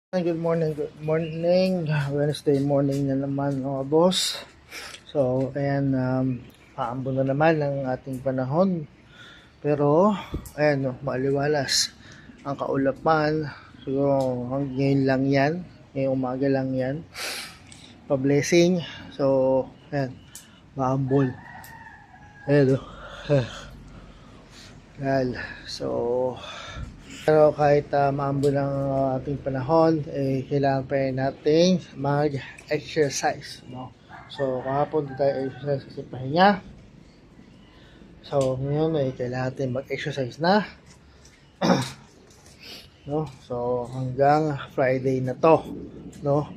Good morning, good morning. Wednesday morning na naman mga boss. So, ayan, paambon na naman ang ating panahon. Pero, ayan, maaliwalas ang kaulapan. Siguro ngayon lang yan, ngayong umaga lang yan. Pa-blessing. So, ayan, maambon. Ayan, so, pero kahit maambon ng ating panahon, kailangan pa rin natin mag-exercise, no? So, kahapon tayo exercise kasi pahinga. So, ngayon kailangan natin mag-exercise na. No? So, hanggang Friday na to, no?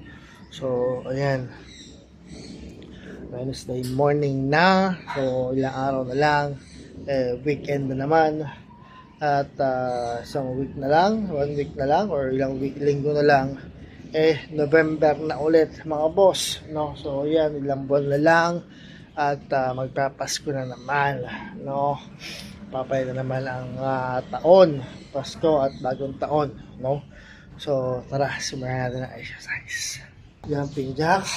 So, ayan. Wednesday morning na. So, ilang araw na lang. Weekend na naman. At isang week na lang, 1 week na lang, or ilang linggo na lang, November na ulit mga boss, no? So yan, ilang buwan na lang at magpapasko na naman, no? Papay na naman ang taon, Pasko at bagong taon, no? So tara, simulan natin ang exercise. Jumping jack.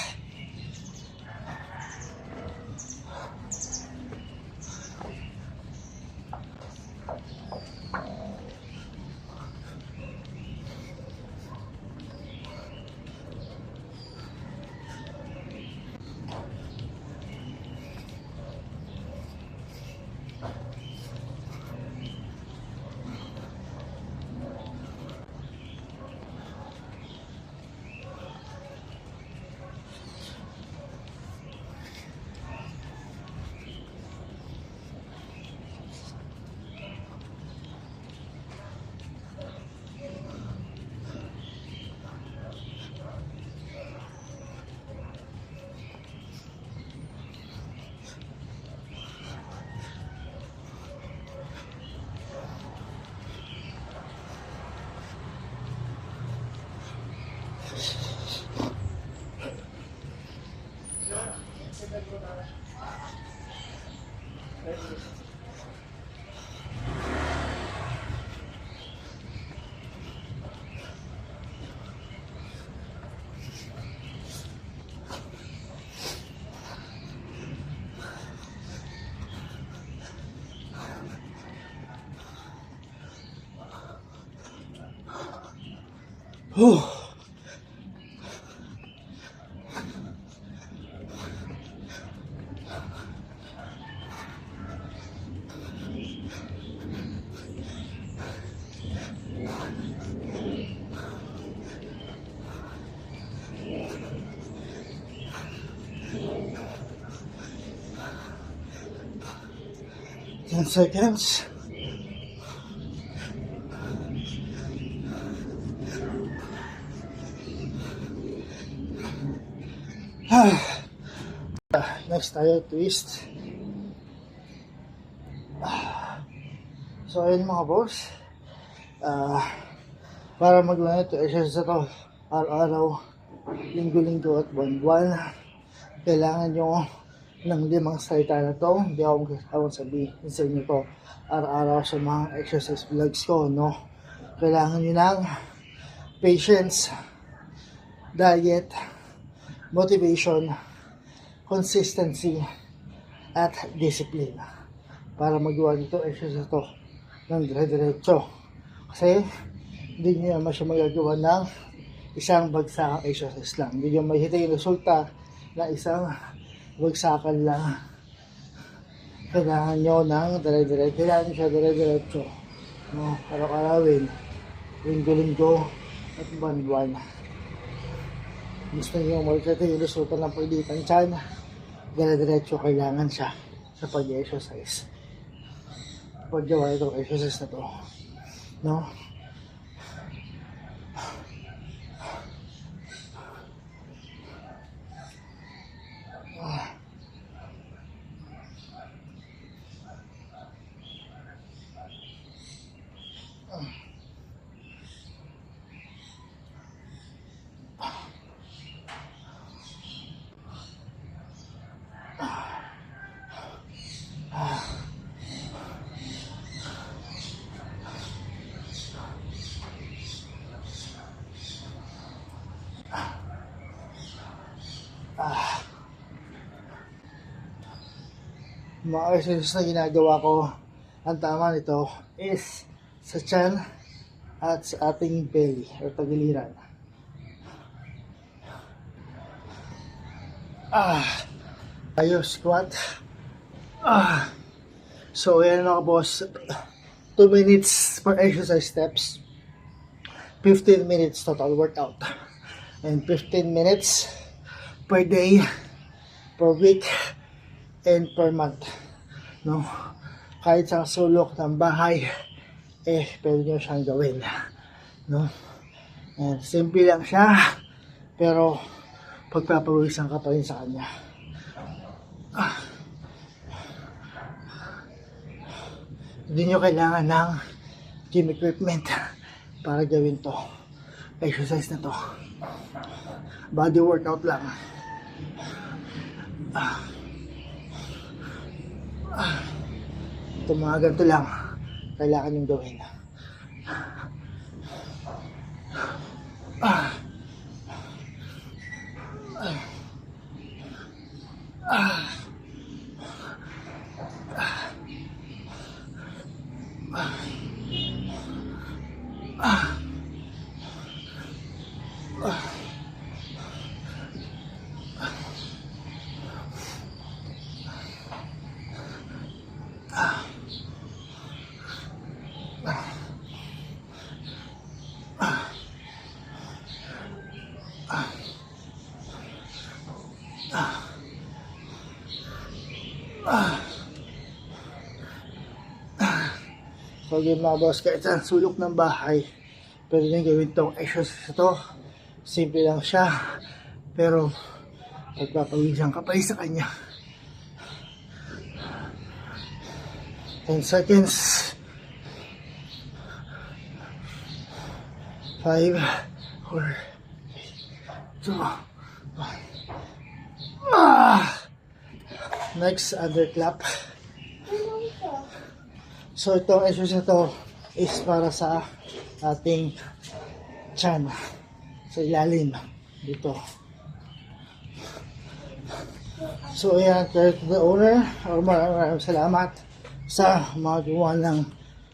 Whew. Ten seconds. Next tayo, twist. So ayun mga boss, para magawa ito exercise na to araw-araw, linggo-linggo at buwan-buwan, kailangan nyo ng 5 salita na to. Hindi ako sabihin sa inyo to araw-araw sa mga exercise vlogs ko, no? Kailangan nyo ng patience, diet, motivation, consistency, at discipline para magawa nito exercise to ng dire-diretso. Kasi hindi nyo naman siya magagawa ng isang bagsakang exercise lang. Hindi nyo makikita yung resulta na isang bagsakan lang. Kailangan nyo ng dire-diretso. Kailangan nyo siya dire-diretso, no? Araw-arawin, linggo-linggo at buwan-buwan. Gusto nyo makikita yung resulta ng pagditan dyan, dire-diretso kailangan siya sa pag-exercise. Pag-gawa itong exercise na to, no? Mga exercises na ginagawa ko, ang tama nito is sa tiyan at sa ating belly or tagiliran. Tayo squat. So yan mga boss, 2 minutes per exercise steps, 15 minutes total workout, and 15 minutes per day, per week, and per month. No? Kahit sa sulok ng bahay, pwede nyo siyang gawin. No? And simple lang siya, pero pagpapawisan ka pa rin sa kanya. Hindi nyo kailangan ng gym equipment para gawin to. Exercise na to. Body workout lang. Ito mga ganito lang kailangan yung gawin. So yun mga boss, kahit sa sulok ng bahay, pwede nyo gawin tong exercise ito. Simple lang siya, pero pagpapawisan ka pa rin sa kanya. 10 seconds. 5, 4, 3, 2, 1. Next, underclap. So itong exercise na to is para sa ating tiyan, sa ilalim dito. So ayan, credit to the owner, or maraming salamat sa mga gawa ng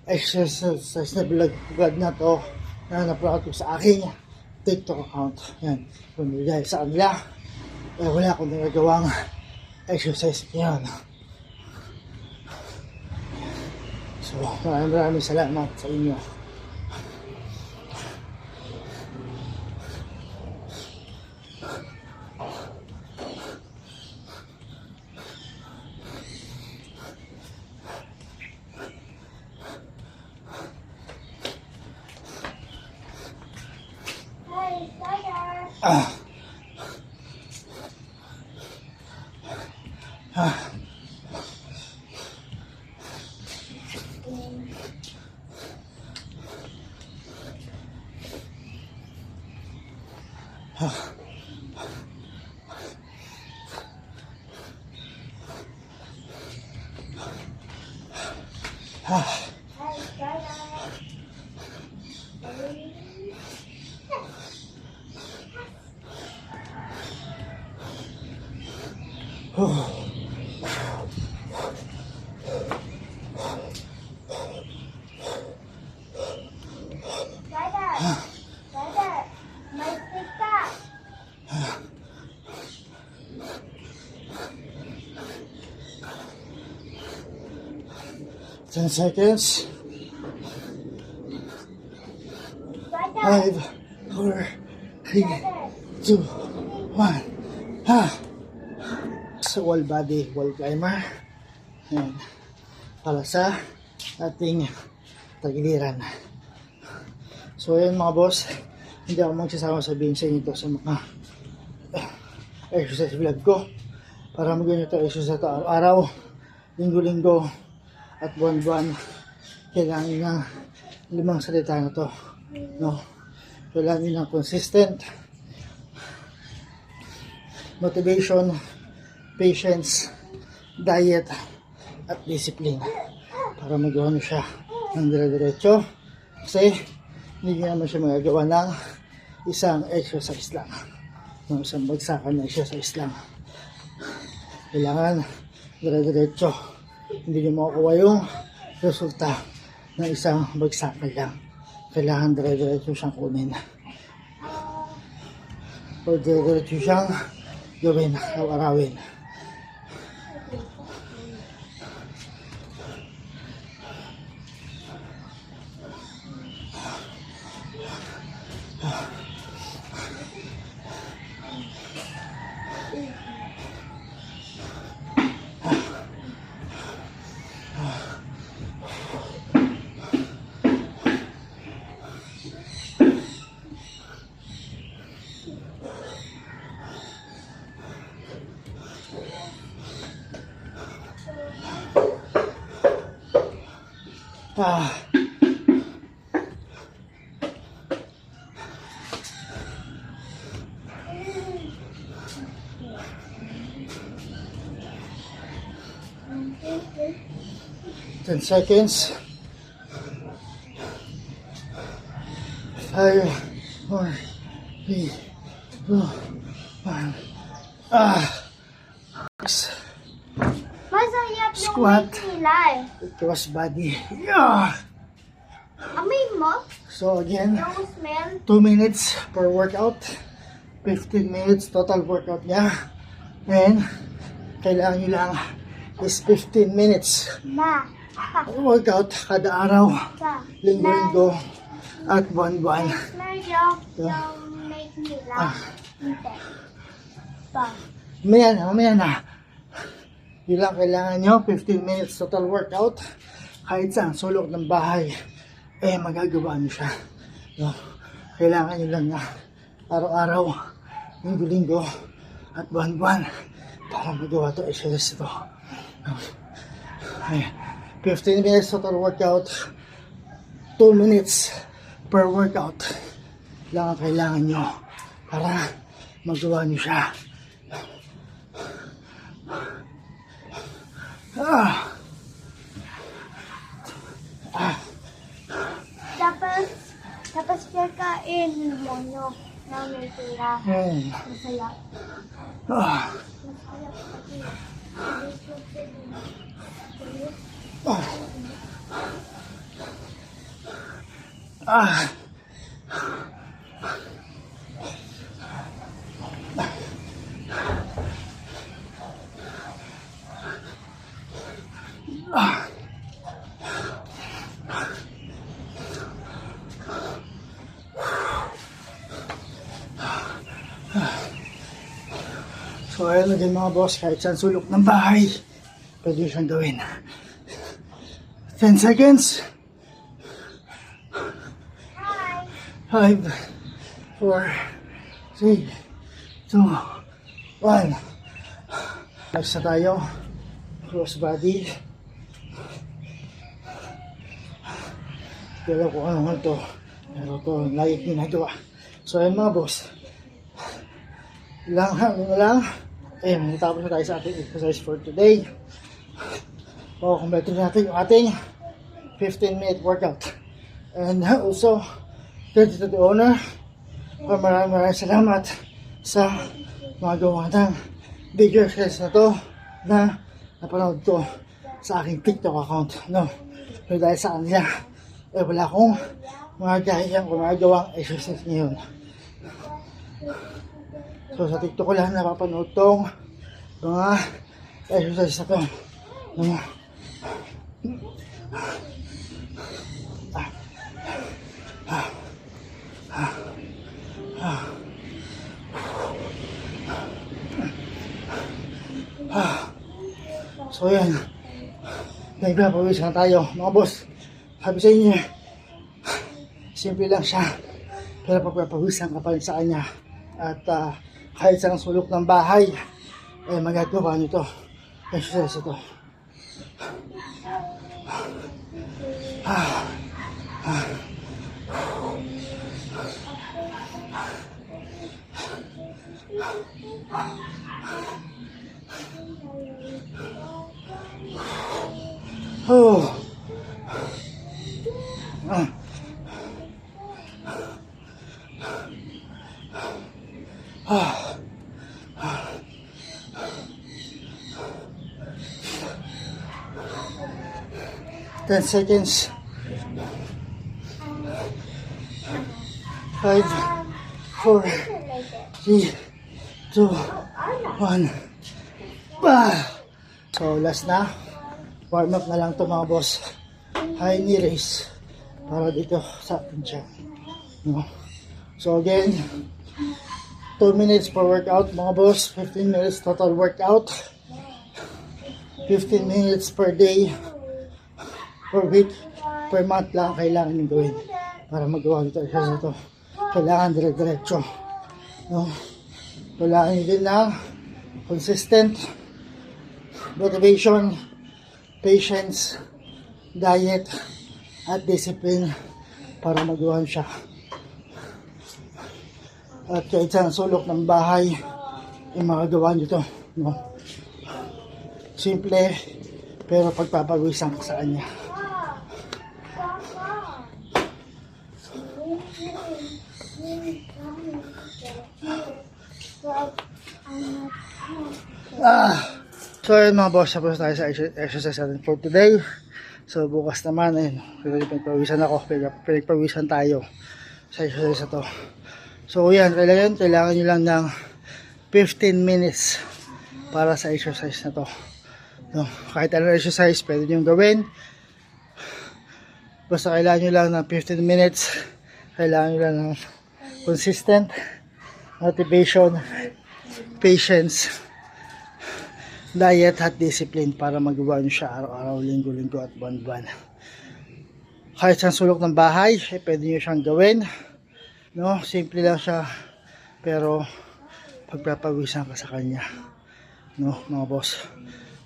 exercise na vlog na to na na-upload ko sa aking TikTok account. Yan, kung dahil sa kanila, wala akong nagagawang exercise yan. So, maraming salamat sa inyo. Dada, may pika. 10 seconds. Dada, 5, 4, 3, 2, 1. So, wall body, wall climber. Ayan. Para sa ating tagiliran. So, ayan mga boss. Hindi ako magsasama sabihin sa inyo ito sa mga exercise vlog ko. Para magawin ito exercise ito araw-araw, linggo-linggo, at buwan-buwan. Kailangan ng 5 salita na to. No? Kailangan ng consistent motivation, patience, diet, at discipline para magawa nyo siya ng dire-diretso, kasi hindi nyo naman siya magagawa ng isang exercise lang. ng isang bagsakan na exercise lang. Kailangan dire-diretso. Hindi nyo makukuha yung resulta ng isang bagsakan lang. Kailangan dire-diretso siyang kunin. O dire-diretso siyang gawin o arawin. Ah. Ten seconds. 5, 4, 3, 2, 1. Ah. Masarap yung Squat. weight nila eh. Cross body. Yeah. Amoy mo? So again, Yung smell? 2 minutes per workout. 15 minutes total workout niya. And kailangan nyo lang is 15 minutes Na. workout kada araw, Sa. linggo-linggo at buwan-buwan. Smell yung weight nila. Hindi. Pa. Mamaya na. Yun lang kailangan nyo, 15 minutes total workout. Kahit saan sulok ng bahay, magagawa nyo siya. No? Kailangan nyo lang na araw-araw, linggo-linggo at buwan-buwan para magawa to exercise ito. Okay. 15 minutes total workout, 2 minutes per workout lang ang kailangan nyo para magawa nyo siya. Tapos kakain mo nyo na may tira. Masaya. Masaya kasi. So ayun na din mga boss, kahit saan sulok ng bahay, pwede siyang gawin. 10 seconds. 5, 4, 3, 2, 1. Next na tayo. Cross body. Pero kung ano to, pero to lagi ginagawa. So ayun mga boss, lang. Matapos na tayo sa ating exercise for today. Kumpleto natin yung ating 15-minute workout. And also, credit to the owner. Maraming salamat sa mga gawa ng video exercise na to na napanood ko sa aking TikTok account. No? So dahil sa kanila, wala akong mga gayang gumagawang exercise ngayon. So sa TikTok ko lang napapanood tong mga exercise na to. So yan, nagpapawis na tayo mga boss. Sabi sa inyo, simple lang siya, pero pagpapawisan ka pa rin sa kanya. At kahit sa sulok ng bahay, magagawa nyo to. Exercise ito. 10 seconds. 5, 4, 3, 2, 1. So last na. Warm up na lang to mga boss. High knee raise para dito sa atin siya. No? So again, 2 minutes per workout mga boss. 15 minutes total workout. 15 minutes per day, per week, per month lang kailangan nyo gawin para magawa nito exercise ito. Kailangan dire-diretso. No? Kailangan nyo din ng consistent motivation, patience, diet, at discipline para magawa siya. At kahit saan sulok ng bahay, magagawa nyo ito. No? Simple, pero pagpapawisan ka sa kanya. So yun mga boss, tapos tayo sa exercise natin for today. So bukas naman, ayun, pinagpawisan ako, pinagpawisan tayo sa exercise na to. So yan, kailangan nyo lang ng 15 minutes para sa exercise na to. No, kahit anong exercise pwede nyo gawin, basta kailangan nyo lang ng 15 minutes. Kailangan nyo lang ng consistent motivation, patience, diet at discipline para magawa nyo siya araw-araw, linggo-linggo at buwan-buwan. Kahit sa sulok ng bahay, pwede nyo siyang gawin. No, simple lang siya, pero pagpapawisan ka sa kanya. No, mga boss.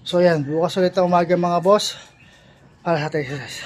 So yan, bukas ulit ang umaga mga boss para sa exercise.